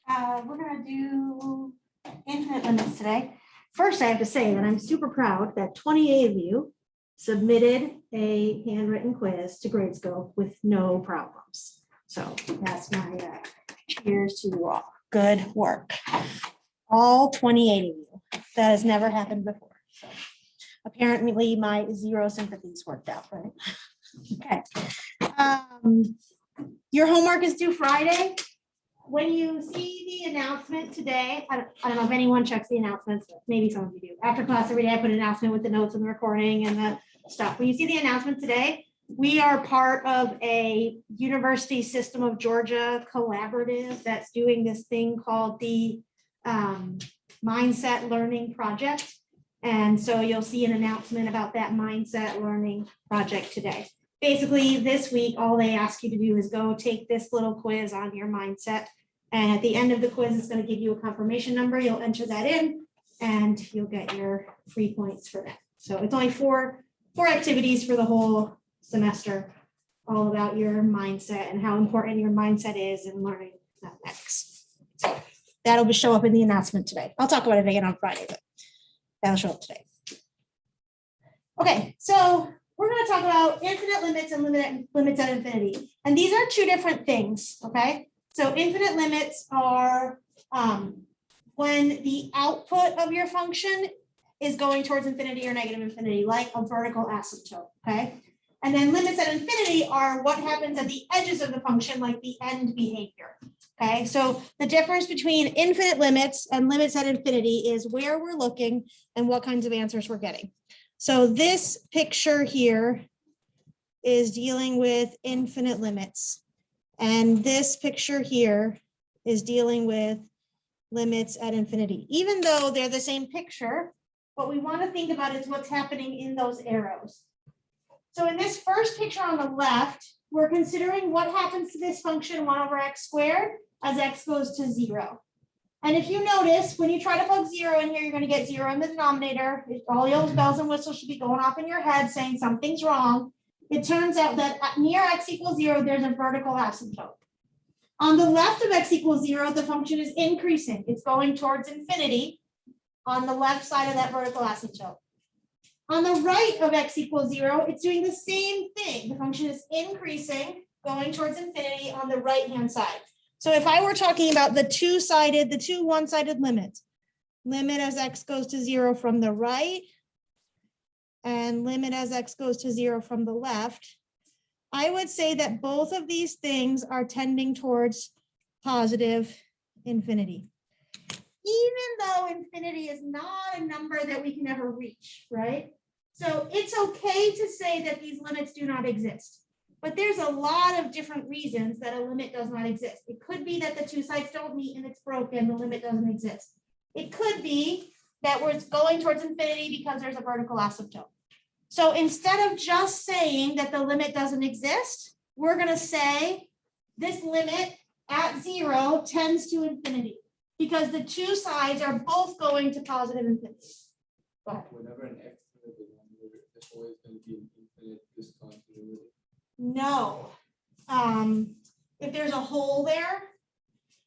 We're going to do infinite limits today. First, I have to say that I'm super proud that 28 of you submitted a handwritten quiz to grade school with no problems. So that's my cheers to you all. Good work. All 28 of you. That has never happened before. So apparently my zero sympathies worked out, right? Okay. Your homework is due Friday. When you see the announcement today, I don't know if anyone checks the announcements, but maybe some of you do. After class every day, I put an announcement with the notes and the recording and the stuff. When you see the announcement today, we are part of a University System of Georgia collaborative that's doing this thing called the Mindset Learning Project. And so you'll see an announcement about that Mindset Learning Project today. Basically, this week, all they ask you to do is go take this little quiz on your mindset. And at the end of the quiz, it's going to give you a confirmation number. You'll enter that in and you'll get your free points for that. So it's only four activities for the whole semester, all about your mindset and how important your mindset is in learning mathematics. So that'll show up in the announcement today. I'll talk about it again on Friday, but that'll show up today. Okay, so we're going to talk about infinite limits and limits at infinity. And these are two different things, okay? So infinite limits are when the output of your function is going towards infinity or negative infinity, like a vertical asymptote, okay? And then limits at infinity are what happens at the edges of the function, like the end behavior, okay? So the difference between infinite limits and limits at infinity is where we're looking and what kinds of answers we're getting. So this picture here is dealing with infinite limits. And this picture here is dealing with limits at infinity. Even though they're the same picture, what we want to think about is what's happening in those arrows. So in this first picture on the left, we're considering what happens to this function 1 over x squared as x goes to 0. And if you notice, when you try to plug 0 in here, you're going to get 0 in the denominator. All those bells and whistles should be going off in your head saying something's wrong. It turns out that near x equals 0, there's a vertical asymptote. On the left of x equals 0, the function is increasing. It's going towards infinity on the left side of that vertical asymptote. On the right of x equals 0, it's doing the same thing. The function is increasing, going towards infinity on the right-hand side. So if I were talking about the two one-sided limits, limit as x goes to 0 from the right and limit as x goes to 0 from the left, I would say that both of these things are tending towards positive infinity. Even though infinity is not a number that we can ever reach, right? So it's okay to say that these limits do not exist. But there's a lot of different reasons that a limit does not exist. It could be that the two sides don't meet and it's broken, the limit doesn't exist. It could be that we're going towards infinity because there's a vertical asymptote. So instead of just saying that the limit doesn't exist, we're going to say this limit at 0 tends to infinity because the two sides are both going to positive infinity. Go ahead. Whenever an x is in the denominator, there's always going to be an infinite discontinuity. No. If there's a hole there,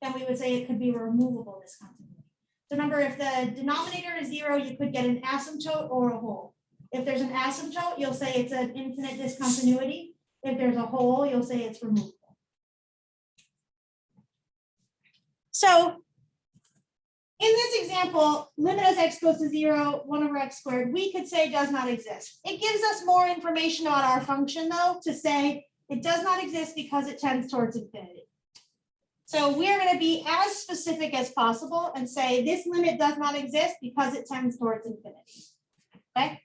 then we would say it could be a removable discontinuity. So remember, if the denominator is 0, you could get an asymptote or a hole. If there's an asymptote, you'll say it's an infinite discontinuity. If there's a hole, you'll say it's removable. So in this example, limit as x goes to 0, 1 over x squared, we could say does not exist. It gives us more information about our function, though, to say it does not exist because it tends towards infinity. So we're going to be as specific as possible and say this limit does not exist because it tends towards infinity. Okay?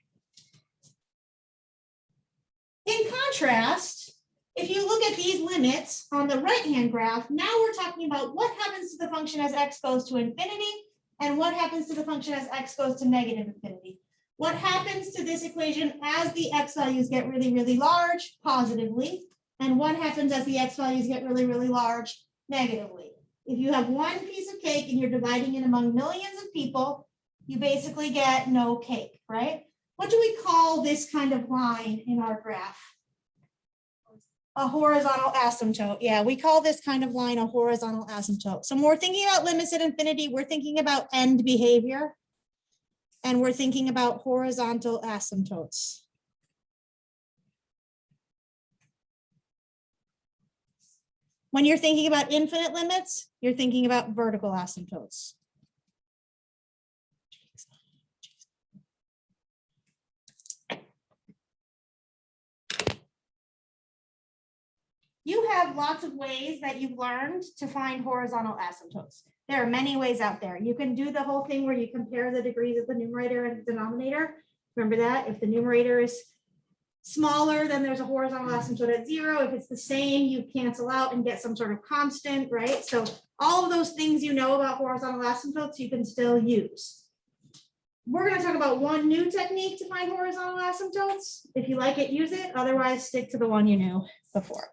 In contrast, if you look at these limits on the right-hand graph, now we're talking about what happens to the function as x goes to infinity and what happens to the function as x goes to negative infinity. What happens to this equation as the x values get really, really large, positively, and what happens as the x values get really, really large, negatively. If you have one piece of cake and you're dividing it among millions of people, you basically get no cake, right? What do we call this kind of line in our graph? A horizontal asymptote. Yeah, we call this kind of line a horizontal asymptote. So when we're thinking about limits at infinity, we're thinking about end behavior. And we're thinking about horizontal asymptotes. When you're thinking about infinite limits, you're thinking about vertical asymptotes. You have lots of ways that you've learned to find horizontal asymptotes. There are many ways out there. You can do the whole thing where you compare the degrees of the numerator and the denominator. Remember that if the numerator is smaller, then there's a horizontal asymptote at 0. If it's the same, you cancel out and get some sort of constant, right? So all of those things you know about horizontal asymptotes, you can still use. We're going to talk about one new technique to find horizontal asymptotes. If you like it, use it. Otherwise, stick to the one you knew before.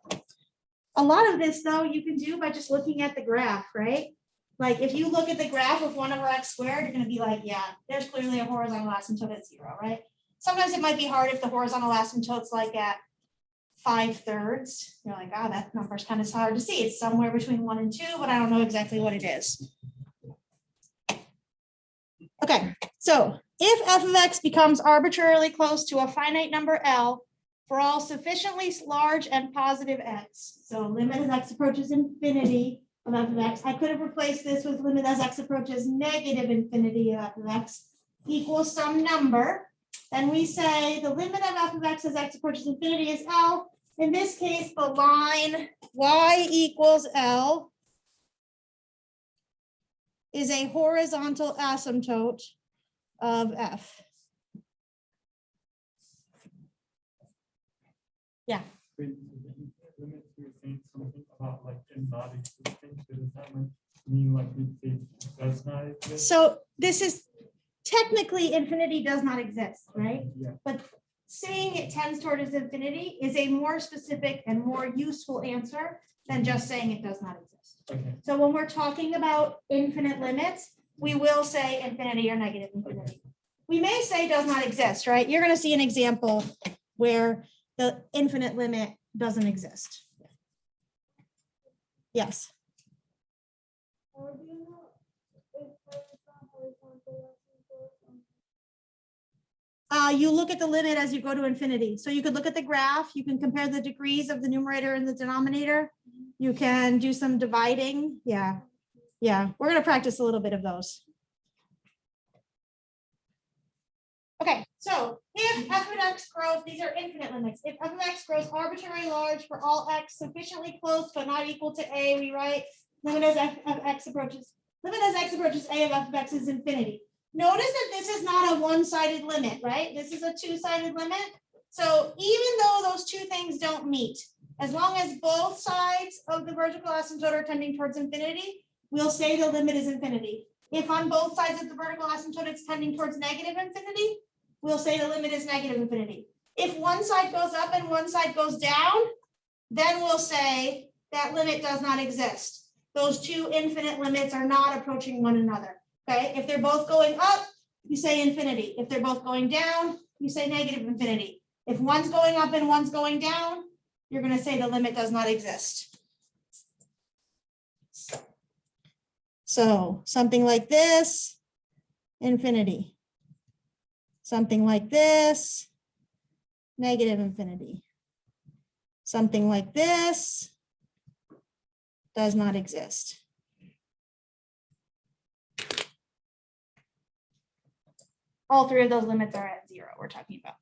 A lot of this, though, you can do by just looking at the graph, right? Like if you look at the graph of 1 over x squared, you're going to be like, yeah, there's clearly a horizontal asymptote at 0, right? Sometimes it might be hard if the horizontal asymptote's like at 5/3. You're like, oh, that number's kind of hard to see. It's somewhere between 1 and 2, but I don't know exactly what it is. Okay, so if f of x becomes arbitrarily close to a finite number L for all sufficiently large and positive x, so limit as x approaches infinity of f of x, I could have replaced this with limit as x approaches negative infinity of f of x equals some number. Then we say the limit of f of x as x approaches infinity is L. In this case, the line y equals L is a horizontal asymptote of f. Yeah. Wait, so the infinite limit, you're saying something about like it not existing. So does that mean like it does not exist? So this is technically infinity does not exist, right? Yeah. But saying it tends towards infinity is a more specific and more useful answer than just saying it does not exist. Okay. So when we're talking about infinite limits, we will say infinity or negative infinity. We may say does not exist, right? You're going to see an example where the infinite limit doesn't exist. Yes. You look at the limit as you go to infinity. So you could look at the graph, you can compare the degrees of the numerator and the denominator. You can do some dividing. Yeah. We're going to practice a little bit of those. Okay, so if f of x grows, these are infinite limits. If f of x grows arbitrarily large for all x sufficiently close but not equal to a, we write limit as f of x approaches a of f of x is infinity. Notice that this is not a one-sided limit, right? This is a two-sided limit. So even though those two things don't meet, as long as both sides of the vertical asymptote are tending towards infinity, we'll say the limit is infinity. If on both sides of the vertical asymptote it's tending towards negative infinity, we'll say the limit is negative infinity. If one side goes up and one side goes down, then we'll say that limit does not exist. Those two infinite limits are not approaching one another. Okay, if they're both going up, you say infinity. If they're both going down, you say negative infinity. If one's going up and one's going down, you're going to say the limit does not exist. So something like this, infinity. Something like this, negative infinity. Something like this does not exist. All three of those limits are at 0, we're talking about.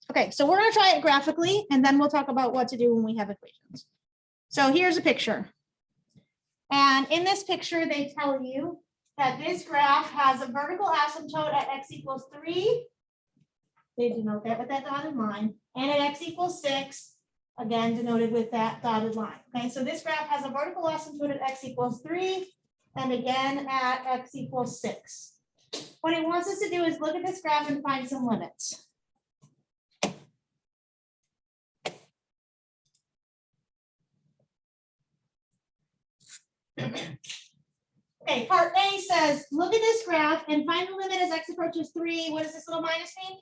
Okay, so we're going to try it graphically, and then we'll talk about what to do when we have equations. So here's a picture. And in this picture, they tell you that this graph has a vertical asymptote at x equals 3. They denote that with that dotted line. And at x equals 6, again denoted with that dotted line. Okay, so this graph has a vertical asymptote at x equals 3, and again at x equals 6. What it wants us to do is look at this graph and find some limits. Okay, part A says, look at this graph and find the limit as x approaches 3. What does this little minus mean?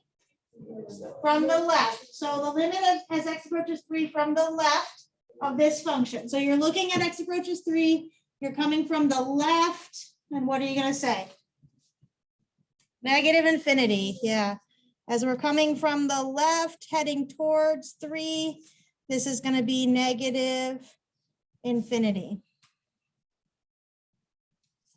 From the left. So the limit as x approaches 3 from the left of this function. So you're looking at x approaches 3. You're coming from the left. And what are you going to say? Negative infinity. Yeah. As we're coming from the left, heading towards 3, this is going to be negative infinity.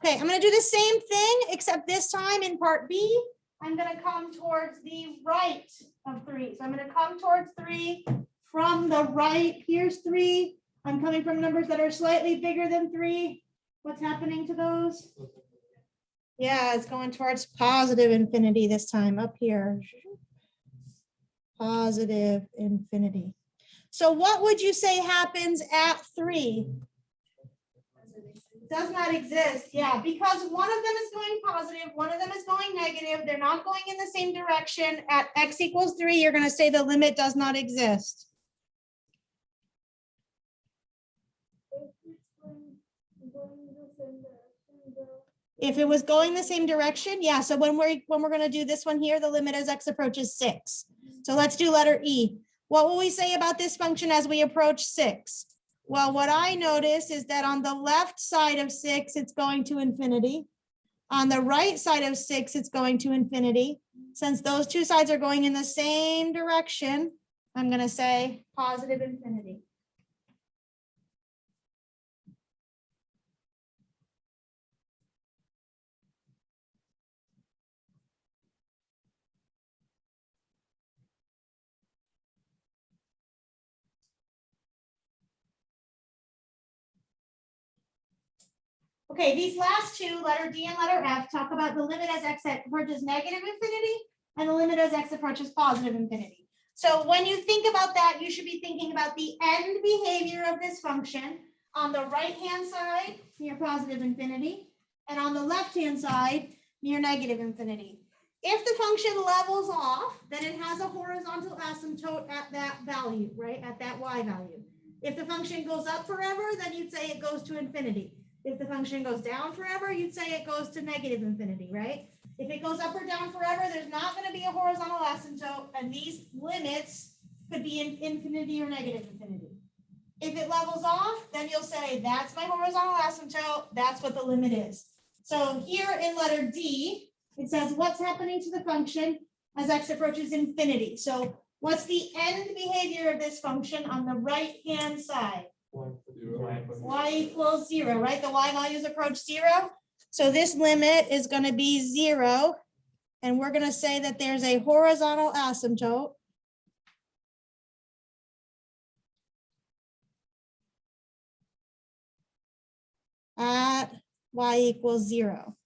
Okay, I'm going to do the same thing, except this time in part B, I'm going to come towards the right of 3. So I'm going to come towards 3 from the right. Here's 3. I'm coming from numbers that are slightly bigger than 3. What's happening to those? Yeah, it's going towards positive infinity this time up here. Positive infinity. So what would you say happens at 3? Does not exist. Yeah, because one of them is going positive, one of them is going negative. They're not going in the same direction. At x equals 3, you're going to say the limit does not exist. If it was going the same direction, yeah. So when we're going to do this one here, the limit as x approaches 6. So let's do letter E. What will we say about this function as we approach 6? Well, what I notice is that on the left side of 6, it's going to infinity. On the right side of 6, it's going to infinity. Since those two sides are going in the same direction, I'm going to say positive infinity. Okay, these last two, letter D and letter F, talk about the limit as x approaches negative infinity and the limit as x approaches positive infinity. So when you think about that, you should be thinking about the end behavior of this function on the right-hand side near positive infinity and on the left-hand side near negative infinity. If the function levels off, then it has a horizontal asymptote at that value, right? At that y value. If the function goes up forever, then you'd say it goes to infinity. If the function goes down forever, you'd say it goes to negative infinity, right? If it goes up or down forever, there's not going to be a horizontal asymptote, and these limits could be in infinity or negative infinity. If it levels off, then you'll say, that's my horizontal asymptote, that's what the limit is. So here in letter D, it says what's happening to the function as x approaches infinity. So what's the end behavior of this function on the right-hand side? Y equals 0, right? The y values approach 0. So this limit is going to be 0. And we're going to say that there's a horizontal asymptote at y equals 0,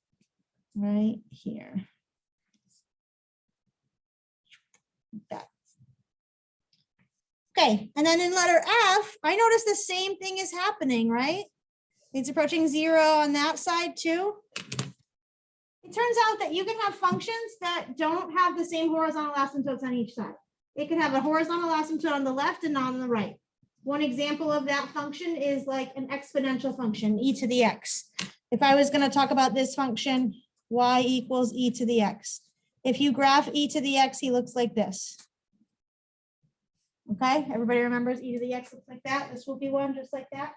right here. That. Okay, and then in letter F, I notice the same thing is happening, right? It's approaching 0 on that side too. It turns out that you can have functions that don't have the same horizontal asymptotes on each side. It can have a horizontal asymptote on the left and not on the right. One example of that function is like an exponential function, e to the x. If I was going to talk about this function, y equals e to the x. If you graph e to the x, he looks like this. Okay, everybody remembers e to the x looks like that. This will be one just like that.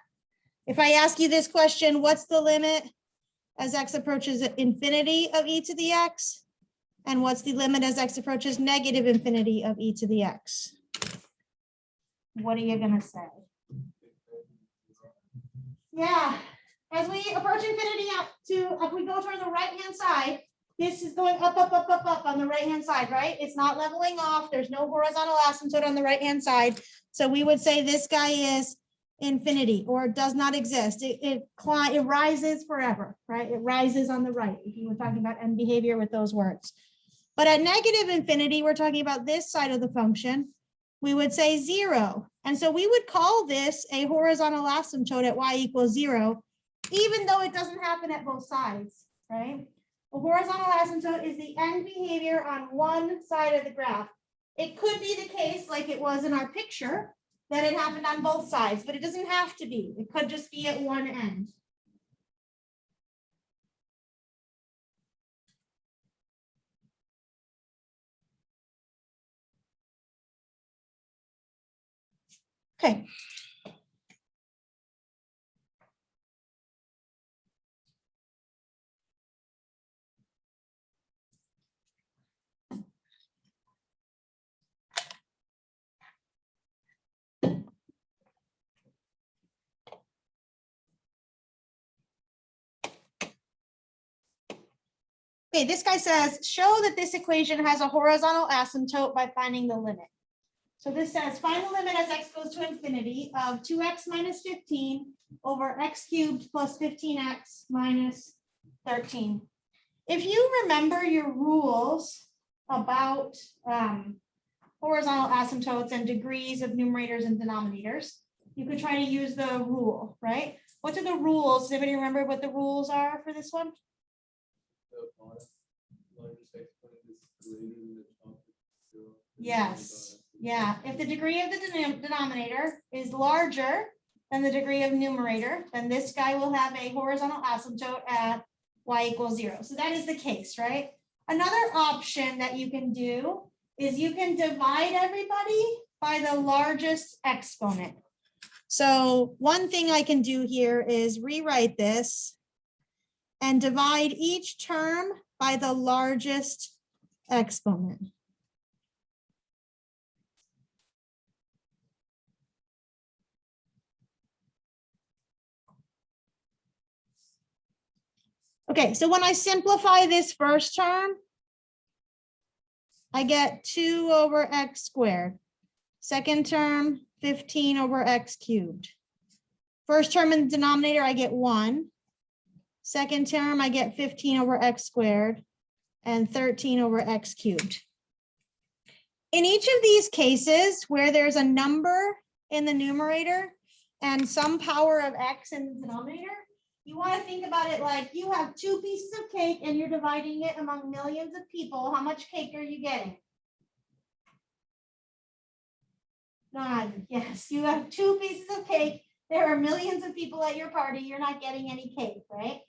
If I ask you this question, what's the limit as x approaches infinity of e to the x? And what's the limit as x approaches negative infinity of e to the x? What are you going to say? Yeah, as we approach infinity if we go toward the right-hand side, this is going up, up, up, up, up on the right-hand side, right? It's not leveling off. There's no horizontal asymptote on the right-hand side. So we would say this guy is infinity or does not exist. It rises forever, right? It rises on the right. If you were talking about end behavior with those words. But at negative infinity, we're talking about this side of the function. We would say 0. And so we would call this a horizontal asymptote at y equals 0, even though it doesn't happen at both sides, right? A horizontal asymptote is the end behavior on one side of the graph. It could be the case, like it was in our picture, that it happened on both sides, but it doesn't have to be. It could just be at one end. Okay. Okay, this guy says, show that this equation has a horizontal asymptote by finding the limit. So this says, find the limit as x goes to infinity of 2x minus 15 over x cubed plus 15x minus 13. If you remember your rules about horizontal asymptotes and degrees of numerators and denominators, you could try to use the rule, right? What are the rules? Does anybody remember what the rules are for this one? The largest exponent is greater than the top of 0. Yes. Yeah, if the degree of the denominator is larger than the degree of numerator, then this guy will have a horizontal asymptote at y equals 0. So that is the case, right? Another option that you can do is you can divide everybody by the largest exponent. So one thing I can do here is rewrite this and divide each term by the largest exponent. Okay, so when I simplify this first term, I get 2 over x squared. Second term, 15 over x cubed. First term in the denominator, I get 1. Second term, I get 15 over x squared and 13 over x cubed. In each of these cases where there's a number in the numerator and some power of x in the denominator, you want to think about it like you have 2 pieces of cake and you're dividing it among millions of people. How much cake are you getting? None. Yes, you have 2 pieces of cake. There are millions of people at your party. You're not getting any cake, right?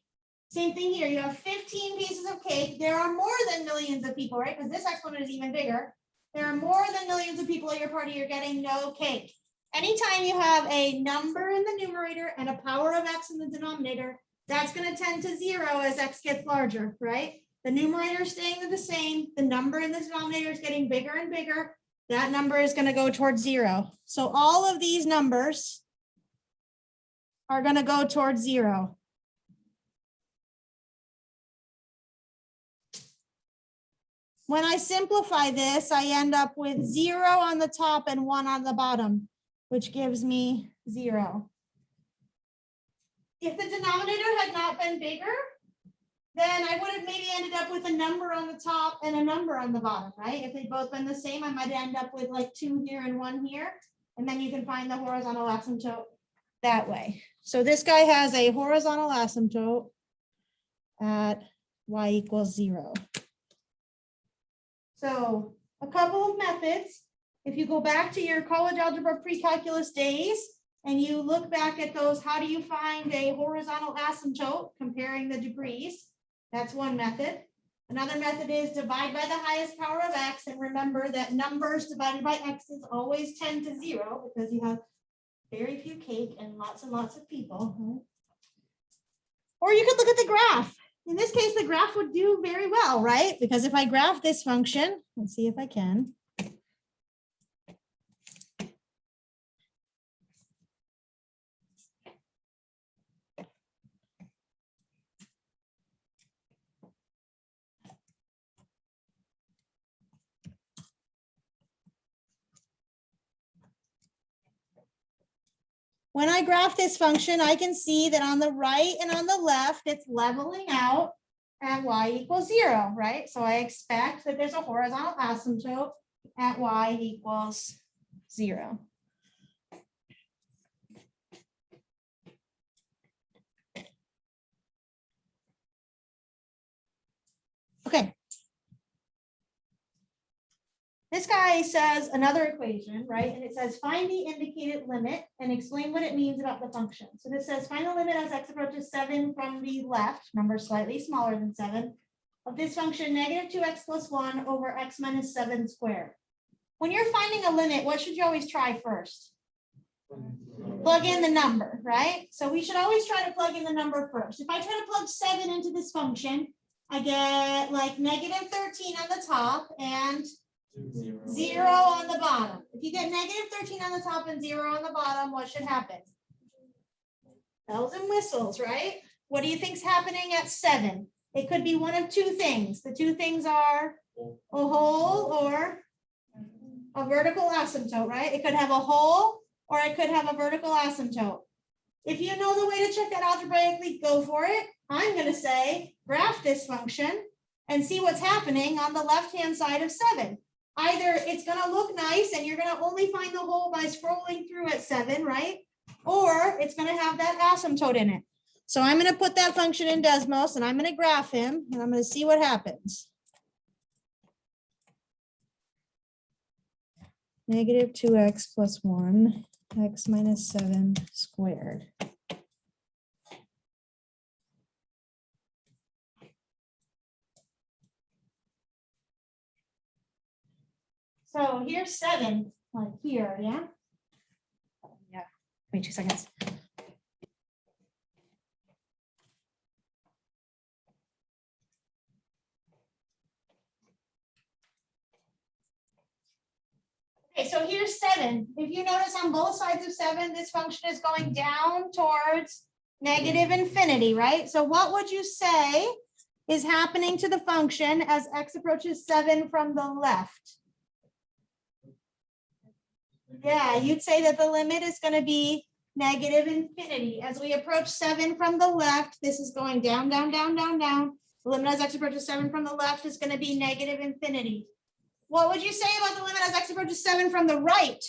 Same thing here. You have 15 pieces of cake. There are more than millions of people, right? Because this exponent is even bigger. There are more than millions of people at your party. You're getting no cake. Anytime you have a number in the numerator and a power of x in the denominator, that's going to tend to 0 as x gets larger, right? The numerator is staying the same. The number in the denominator is getting bigger and bigger. That number is going to go towards 0. So all of these numbers are going to go towards 0. When I simplify this, I end up with 0 on the top and 1 on the bottom, which gives me 0. If the denominator had not been bigger, then I would have maybe ended up with a number on the top and a number on the bottom, right? If they'd both been the same, I might end up with like 2 here and 1 here. And then you can find the horizontal asymptote that way. So this guy has a horizontal asymptote at y equals 0. So a couple of methods. If you go back to your college algebra pre-calculus days and you look back at those, how do you find a horizontal asymptote comparing the degrees? That's one method. Another method is divide by the highest power of x. And remember that numbers divided by x's always tend to 0 because you have very few cake and lots of people. Or you could look at the graph. In this case, the graph would do very well, right? Because if I graph this function, let's see if I can. When I graph this function, I can see that on the right and on the left, it's leveling out at y equals 0, right? So I expect that there's a horizontal asymptote at y equals 0. Okay. This guy says another equation, right? And it says find the indicated limit and explain what it means about the function. So this says find the limit as x approaches 7 from the left, number slightly smaller than 7, of this function negative 2x plus 1 over x minus 7 squared. When you're finding a limit, what should you always try first? Plug in the number, right? So we should always try to plug in the number first. If I try to plug 7 into this function, I get like negative 13 on the top and 0 on the bottom. If you get negative 13 on the top and 0 on the bottom, what should happen? Bells and whistles, right? What do you think's happening at 7? It could be one of two things. The two things are a hole or a vertical asymptote, right? It could have a hole or it could have a vertical asymptote. If you know the way to check that algebraically, go for it. I'm going to say graph this function and see what's happening on the left-hand side of 7. Either it's going to look nice and you're going to only find the hole by scrolling through at 7, right? Or it's going to have that asymptote in it. So I'm going to put that function in Desmos and I'm going to graph him and I'm going to see what happens. Negative 2x plus 1, x minus 7 squared. So here's 7, like here, yeah? Yeah, wait 2 seconds. Okay, so here's 7. If you notice on both sides of 7, this function is going down towards negative infinity, right? So what would you say is happening to the function as x approaches 7 from the left? Yeah, you'd say that the limit is going to be negative infinity. As we approach 7 from the left, this is going down, down, down, down, down. The limit as x approaches 7 from the left is going to be negative infinity. What would you say about the limit as x approaches 7 from the right?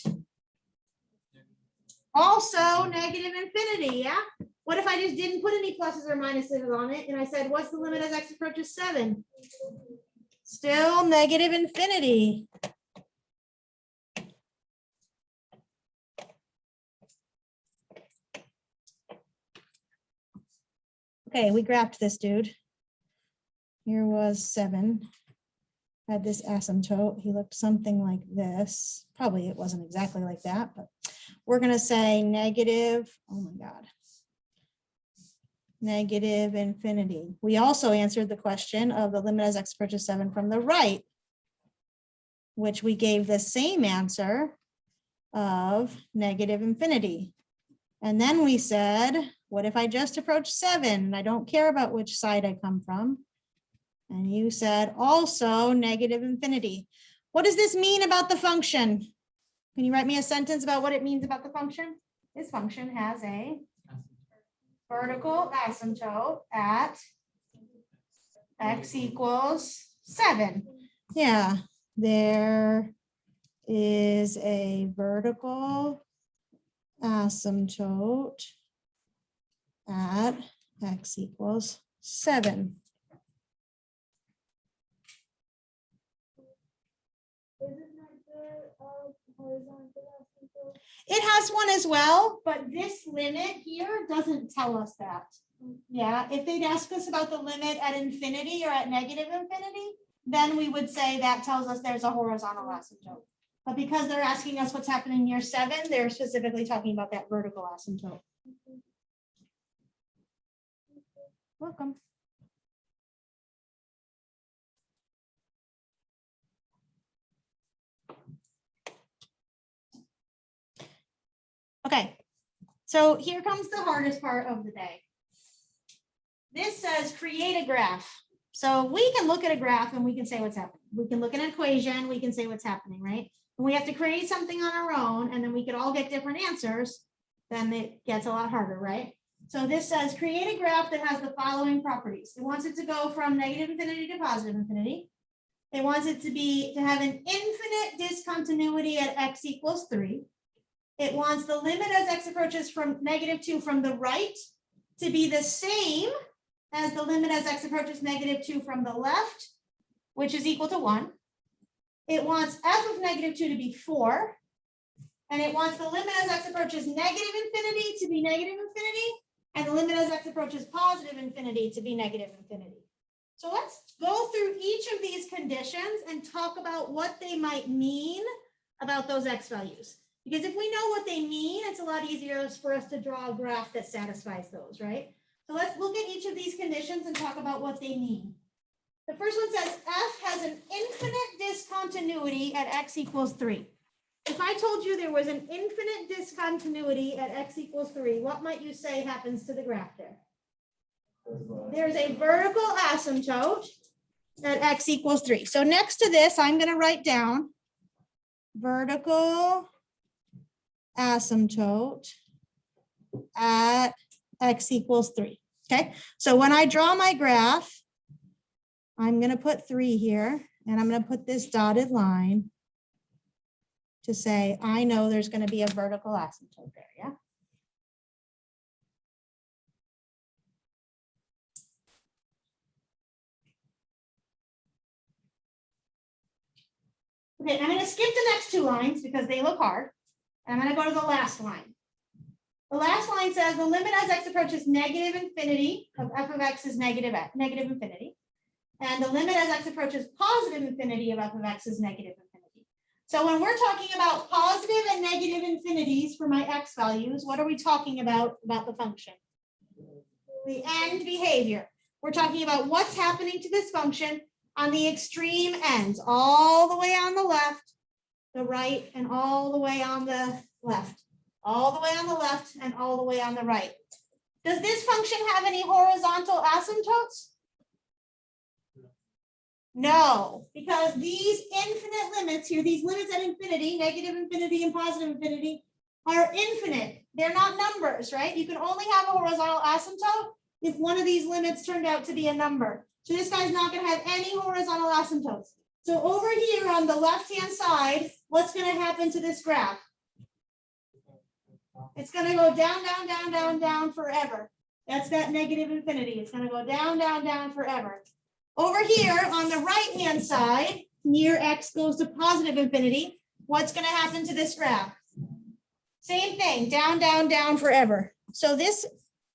Also negative infinity, yeah? What if I just didn't put any pluses or minuses on it and I said, what's the limit as x approaches 7? Still negative infinity. Okay, we graphed this dude. Here was 7. Had this asymptote. He looked something like this. Probably it wasn't exactly like that, but we're going to say negative, oh my God, negative infinity. We also answered the question of the limit as x approaches 7 from the right, which we gave the same answer of negative infinity. And then we said, what if I just approach 7 and I don't care about which side I come from? And you said also negative infinity. What does this mean about the function? Can you write me a sentence about what it means about the function? This function has a vertical asymptote at x equals 7. Yeah, there is a vertical asymptote at x equals 7. It has one as well, but this limit here doesn't tell us that. Yeah, if they'd ask us about the limit at infinity or at negative infinity, then we would say that tells us there's a horizontal asymptote. But because they're asking us what's happening near 7, they're specifically talking about that vertical asymptote. Welcome. Okay, so here comes the hardest part of the day. This says create a graph. So we can look at a graph and we can say what's happening. We can look at an equation, we can say what's happening, right? And we have to create something on our own and then we could all get different answers. Then it gets a lot harder, right? So this says create a graph that has the following properties. It wants it to go from negative infinity to positive infinity. It wants it to have an infinite discontinuity at x equals 3. It wants the limit as x approaches from negative 2 from the right to be the same as the limit as x approaches negative 2 from the left, which is equal to 1. It wants f of negative 2 to be 4. And it wants the limit as x approaches negative infinity to be negative infinity. And the limit as x approaches positive infinity to be negative infinity. So let's go through each of these conditions and talk about what they might mean about those x values. Because if we know what they mean, it's a lot easier for us to draw a graph that satisfies those, right? So let's look at each of these conditions and talk about what they mean. The first one says F has an infinite discontinuity at x equals 3. If I told you there was an infinite discontinuity at x equals 3, what might you say happens to the graph there? There's a vertical asymptote at x equals 3. So next to this, I'm going to write down vertical asymptote at x equals 3. Okay, so when I draw my graph, I'm going to put 3 here, and I'm going to put this dotted line to say, I know there's going to be a vertical asymptote there, yeah? Okay, I'm going to skip the next 2 lines because they look hard. And I'm going to go to the last line. The last line says the limit as x approaches negative infinity of f of x is negative infinity. And the limit as x approaches positive infinity of f of x is negative infinity. So when we're talking about positive and negative infinities for my x values, what are we talking about the function? The end behavior. We're talking about what's happening to this function on the extreme ends, all the way on the left, the right, and all the way on the left, all the way on the left, and all the way on the right. Does this function have any horizontal asymptotes? No, because these infinite limits here, these limits at infinity, negative infinity and positive infinity, are infinite. They're not numbers, right? You can only have a horizontal asymptote if one of these limits turned out to be a number. So this guy's not going to have any horizontal asymptotes. So over here on the left-hand side, what's going to happen to this graph? It's going to go down, down, down, down, down forever. That's that negative infinity. It's going to go down, down, down forever. Over here on the right-hand side, near x goes to positive infinity, what's going to happen to this graph? Same thing, down, down, down forever. So this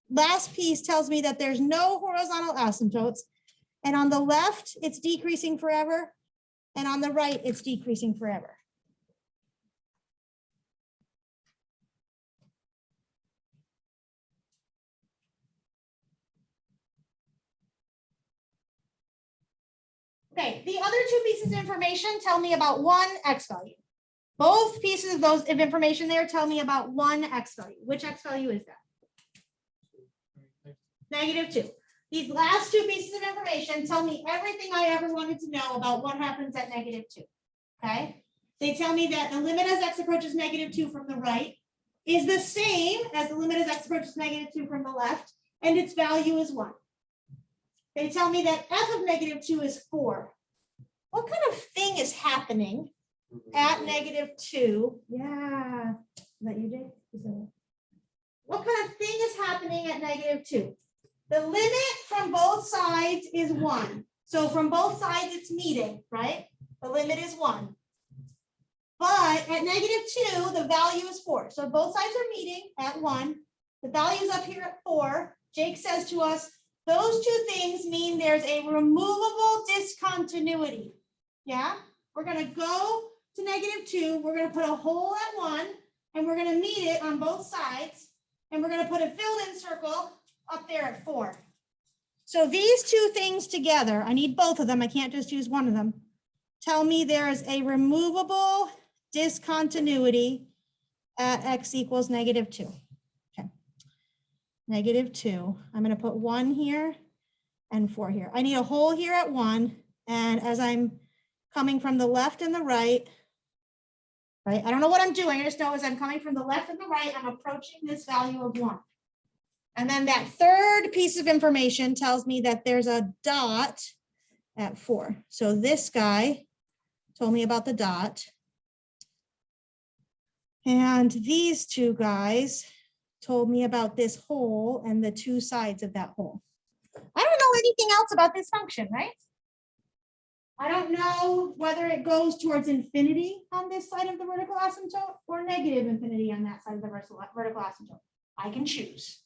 last piece tells me that there's no horizontal asymptotes. And on the left, it's decreasing forever. And on the right, it's decreasing forever. Okay, the other 2 pieces of information tell me about one x value. Both pieces of those of information there tell me about one x value. Which x value is that? -2. These last 2 pieces of information tell me everything I ever wanted to know about what happens at -2. Okay, they tell me that the limit as x approaches -2 from the right is the same as the limit as x approaches -2 from the left, and its value is 1. They tell me that f of -2 is 4. What kind of thing is happening at -2? Yeah, is that you, Jake? What kind of thing is happening at -2? The limit from both sides is 1. So from both sides, it's meeting, right? The limit is 1. But at -2, the value is 4. So both sides are meeting at 1. The value is up here at 4. Jake says to us, those 2 things mean there's a removable discontinuity. Yeah, we're going to go to -2. We're going to put a hole at 1, and we're going to meet it on both sides. And we're going to put a filled-in circle up there at 4. So these 2 things together, I need both of them. I can't just use one of them. Tell me there's a removable discontinuity at x equals -2. Okay, -2. I'm going to put 1 here and 4 here. I need a hole here at 1. And as I'm coming from the left and the right, I don't know what I'm doing. I just know as I'm coming from the left and the right, I'm approaching this value of 1. And then that third piece of information tells me that there's a dot at 4. So this guy told me about the dot. And these 2 guys told me about this hole and the 2 sides of that hole. I don't know anything else about this function, right? I don't know whether it goes towards infinity on this side of the vertical asymptote or negative infinity on that side of the vertical asymptote. I can choose.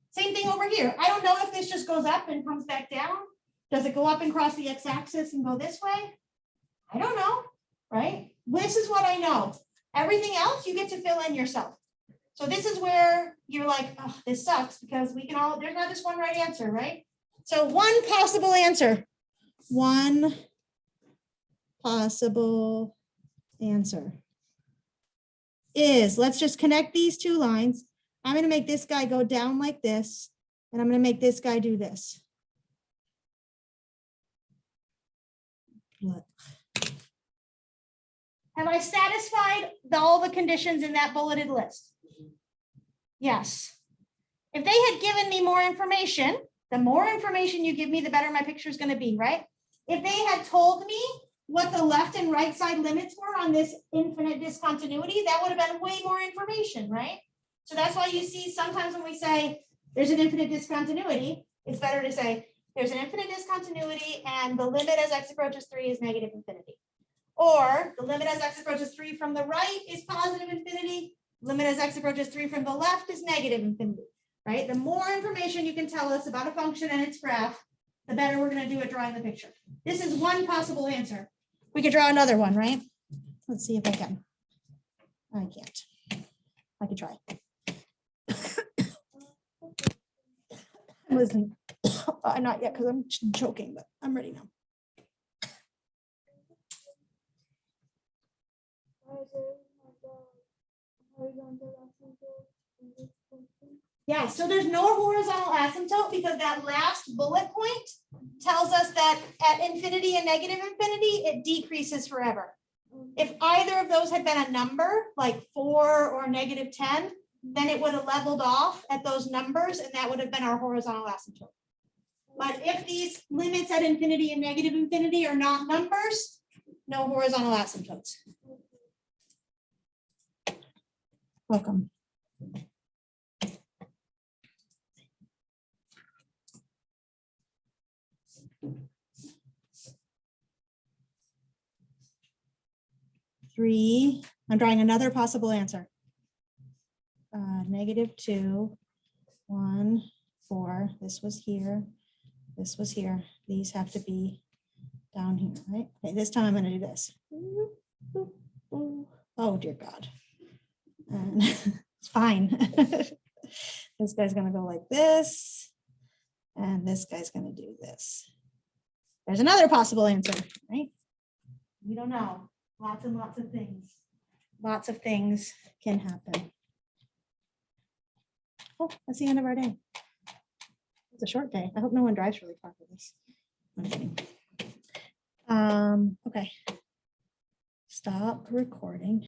Same thing over here. I don't know if this just goes up and comes back down. Does it go up and cross the x-axis and go this way? I don't know, right? This is what I know. Everything else you get to fill in yourself. So this is where you're like, oh, this sucks because we can all, there's not just one right answer, right? So one possible answer. One possible answer is, let's just connect these two lines. I'm going to make this guy go down like this, and I'm going to make this guy do this. Have I satisfied all the conditions in that bulleted list? Yes. If they had given me more information, the more information you give me, the better my picture is going to be, right? If they had told me what the left and right side limits were on this infinite discontinuity, that would have been way more information, right? So that's why you see sometimes when we say there's an infinite discontinuity, it's better to say there's an infinite discontinuity and the limit as x approaches 3 is negative infinity. Or the limit as x approaches 3 from the right is positive infinity. Limit as x approaches 3 from the left is negative infinity, right? The more information you can tell us about a function and its graph, the better we're going to do at drawing the picture. This is one possible answer. We could draw another one, right? Let's see if I can. I can't. I could try. I'm listening. Not yet because I'm choking, but I'm ready now. Yeah, so there's no horizontal asymptote because that last bullet point tells us that at infinity and negative infinity, it decreases forever. If either of those had been a number, like 4 or negative 10, then it would have leveled off at those numbers, and that would have been our horizontal asymptote. But if these limits at infinity and negative infinity are not numbers, no horizontal asymptotes. Welcome. Three, I'm drawing another possible answer. -2, 1, 4, this was here, this was here. These have to be down here, right? Okay, this time I'm gonna do this. Oh dear God. And it's fine. This guy's gonna go like this, and this guy's gonna do this. There's another possible answer, right? We don't know. Lots and lots of things. Lots of things can happen. Oh, that's the end of our day. It's a short day. I hope no one drives really far for this. I'm kidding. Okay. Stop recording.